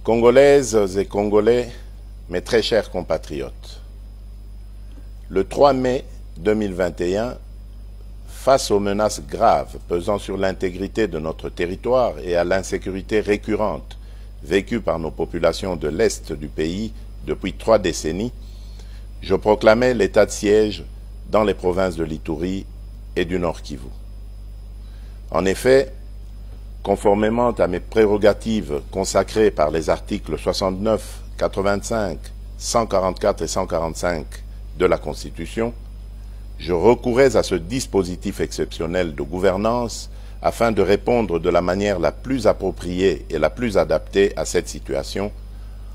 Congolaises et Congolais, mes très chers compatriotes, le 3 mai 2021, face aux menaces graves pesant sur l'intégrité de notre territoire et à l'insécurité récurrente vécue par nos populations de l'Est du pays depuis 3 décennies, je proclamais l'état de siège dans les provinces de l'Ituri et du Nord Kivu. En effet, conformément à mes prérogatives consacrées par les articles 69, 85, 144 et 145 de la Constitution, je recourais à ce dispositif exceptionnel de gouvernance afin de répondre de la manière la plus appropriée et la plus adaptée à cette situation,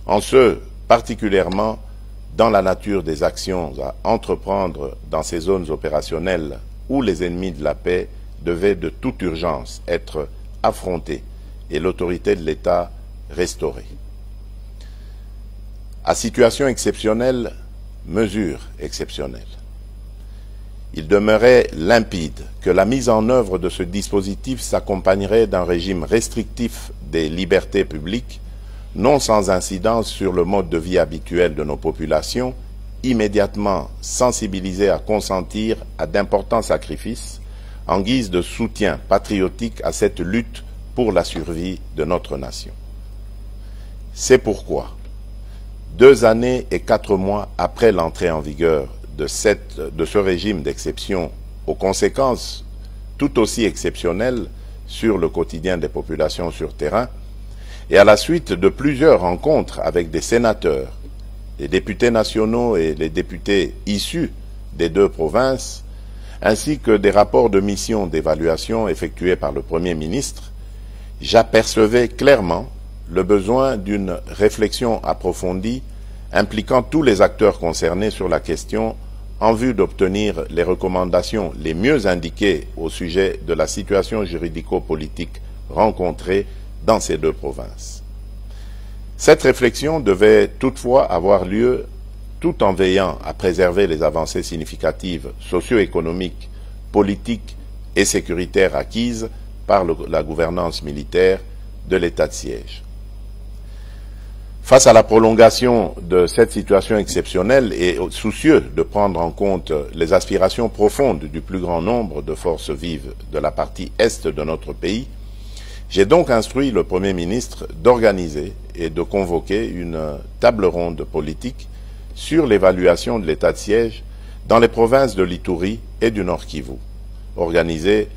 en ce particulièrement dans la nature des actions à entreprendre dans ces zones opérationnelles où les ennemis de la paix devaient de toute urgence être affrontés et l'autorité de l'État restaurée. À situation exceptionnelle, mesure exceptionnelle. Il demeurait limpide que la mise en œuvre de ce dispositif s'accompagnerait d'un régime restrictif des libertés publiques, non sans incidence sur le mode de vie habituel de nos populations, immédiatement sensibilisées à consentir à d'importants sacrifices en guise de soutien patriotique à cette lutte pour la survie de notre nation. C'est pourquoi, 2 années et 4 mois après l'entrée en vigueur de ce régime d'exception aux conséquences tout aussi exceptionnelles sur le quotidien des populations sur terrain, et à la suite de plusieurs rencontres avec des sénateurs, les députés nationaux et les députés issus des 2 provinces, ainsi que des rapports de mission d'évaluation effectués par le Premier ministre, j'apercevais clairement le besoin d'une réflexion approfondie impliquant tous les acteurs concernés sur la question en vue d'obtenir les recommandations les mieux indiquées au sujet de la situation juridico-politique rencontrée dans ces 2 provinces. Cette réflexion devait toutefois avoir lieu tout en veillant à préserver les avancées significatives socio-économiques, politiques et sécuritaires acquises par la gouvernance militaire de l'état de siège. Face à la prolongation de cette situation exceptionnelle et soucieux de prendre en compte les aspirations profondes du plus grand nombre de forces vives de la partie est de notre pays, j'ai donc instruit le Premier ministre d'organiser et de convoquer une table ronde politique sur l'évaluation de l'état de siège dans les provinces de l'Ituri et du Nord Kivu, organisée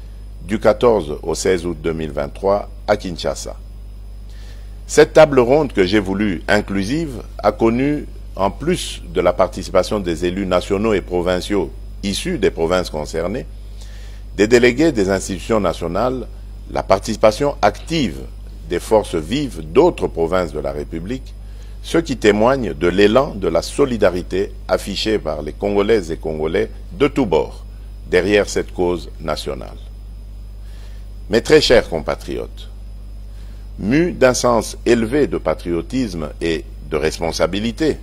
du 14 au 16 août 2023 à Kinshasa. Cette table ronde que j'ai voulu inclusive a connu, en plus de la participation des élus nationaux et provinciaux issus des provinces concernées, des délégués des institutions nationales, la participation active des forces vives d'autres provinces de la République, ce qui témoigne de l'élan de la solidarité affichée par les Congolaises et Congolais de tous bords derrière cette cause nationale. Mes très chers compatriotes, mus d'un sens élevé de patriotisme et de responsabilité,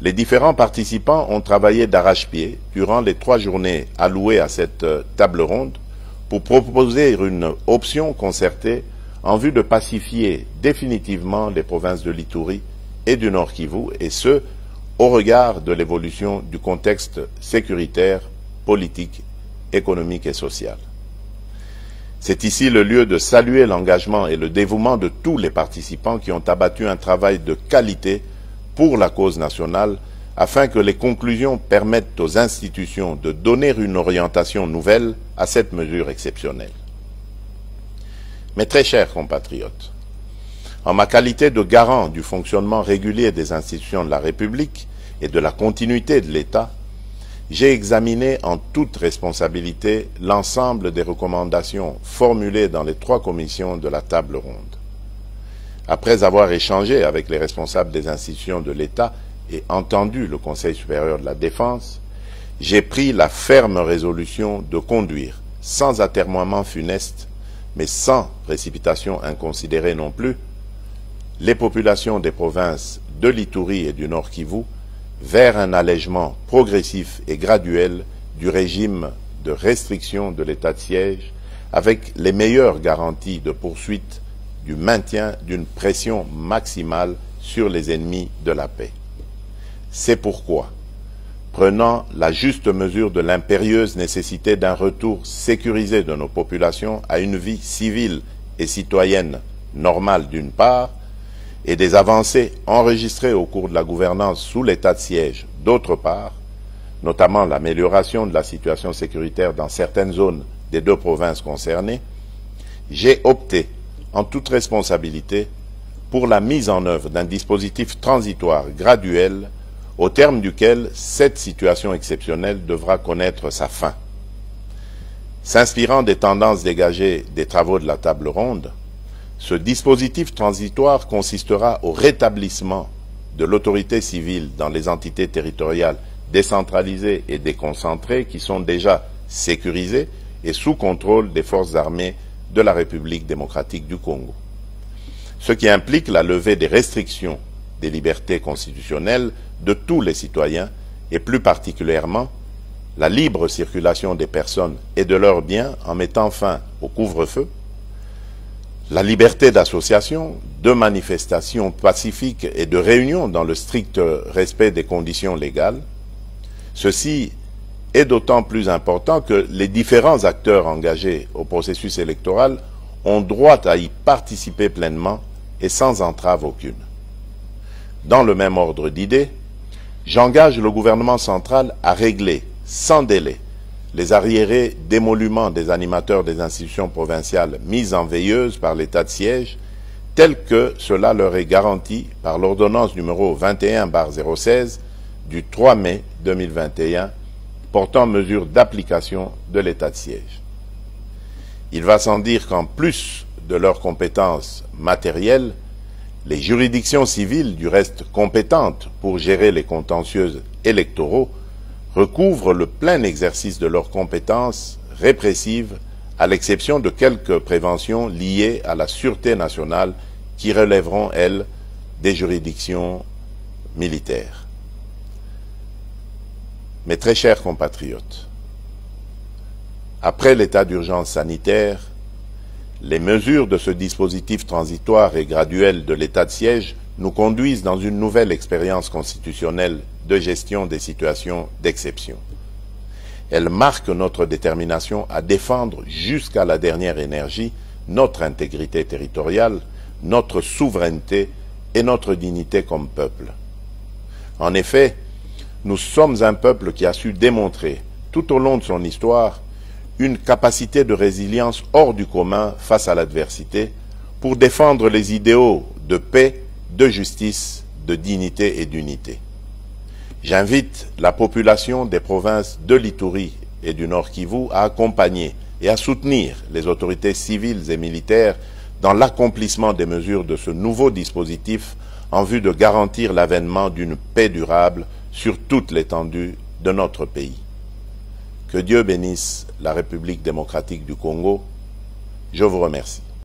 les différents participants ont travaillé d'arrache-pied durant les 3 journées allouées à cette table ronde pour proposer une option concertée en vue de pacifier définitivement les provinces de l'Ituri et du Nord Kivu, et ce, au regard de l'évolution du contexte sécuritaire, politique, économique et social. C'est ici le lieu de saluer l'engagement et le dévouement de tous les participants qui ont abattu un travail de qualité pour la cause nationale afin que les conclusions permettent aux institutions de donner une orientation nouvelle à cette mesure exceptionnelle. Mes très chers compatriotes, en ma qualité de garant du fonctionnement régulier des institutions de la République et de la continuité de l'État, j'ai examiné en toute responsabilité l'ensemble des recommandations formulées dans les 3 commissions de la table ronde. Après avoir échangé avec les responsables des institutions de l'État et entendu le Conseil supérieur de la Défense, j'ai pris la ferme résolution de conduire, sans atermoiement funeste, mais sans précipitation inconsidérée non plus, les populations des provinces de l'Ituri et du Nord Kivu vers un allègement progressif et graduel du régime de restriction de l'état de siège avec les meilleures garanties de poursuite du maintien d'une pression maximale sur les ennemis de la paix. C'est pourquoi, prenant la juste mesure de l'impérieuse nécessité d'un retour sécurisé de nos populations à une vie civile et citoyenne normale d'une part, et des avancées enregistrées au cours de la gouvernance sous l'état de siège d'autre part, notamment l'amélioration de la situation sécuritaire dans certaines zones des deux provinces concernées, j'ai opté, en toute responsabilité, pour la mise en œuvre d'un dispositif transitoire graduel au terme duquel cette situation exceptionnelle devra connaître sa fin. S'inspirant des tendances dégagées des travaux de la table ronde, ce dispositif transitoire consistera au rétablissement de l'autorité civile dans les entités territoriales décentralisées et déconcentrées qui sont déjà sécurisées et sous contrôle des forces armées de la République démocratique du Congo. Ce qui implique la levée des restrictions des libertés constitutionnelles de tous les citoyens et plus particulièrement la libre circulation des personnes et de leurs biens en mettant fin au couvre-feu, la liberté d'association, de manifestation pacifique et de réunion dans le strict respect des conditions légales. Ceci est d'autant plus important que les différents acteurs engagés au processus électoral ont droit à y participer pleinement et sans entrave aucune. Dans le même ordre d'idées, j'engage le gouvernement central à régler, sans délai, les arriérés d'émoluments des animateurs des institutions provinciales mises en veilleuse par l'état de siège, tel que cela leur est garanti par l'ordonnance numéro 21/016 du 3 mai 2021 portant mesures d'application de l'état de siège. Il va sans dire qu'en plus de leurs compétences matérielles, les juridictions civiles, du reste compétentes pour gérer les contentieux électoraux, recouvrent le plein exercice de leurs compétences répressives, à l'exception de quelques préventions liées à la sûreté nationale qui relèveront, elles, des juridictions militaires. Mes très chers compatriotes, après l'état d'urgence sanitaire, les mesures de ce dispositif transitoire et graduel de l'état de siège nous conduisent dans une nouvelle expérience constitutionnelle de gestion des situations d'exception. Elles marquent notre détermination à défendre jusqu'à la dernière énergie notre intégrité territoriale, notre souveraineté et notre dignité comme peuple. En effet, nous sommes un peuple qui a su démontrer, tout au long de son histoire, une capacité de résilience hors du commun face à l'adversité pour défendre les idéaux de paix, de justice, de dignité et d'unité. J'invite la population des provinces de l'Ituri et du Nord Kivu à accompagner et à soutenir les autorités civiles et militaires dans l'accomplissement des mesures de ce nouveau dispositif en vue de garantir l'avènement d'une paix durable sur toute l'étendue de notre pays. Que Dieu bénisse la République démocratique du Congo. Je vous remercie.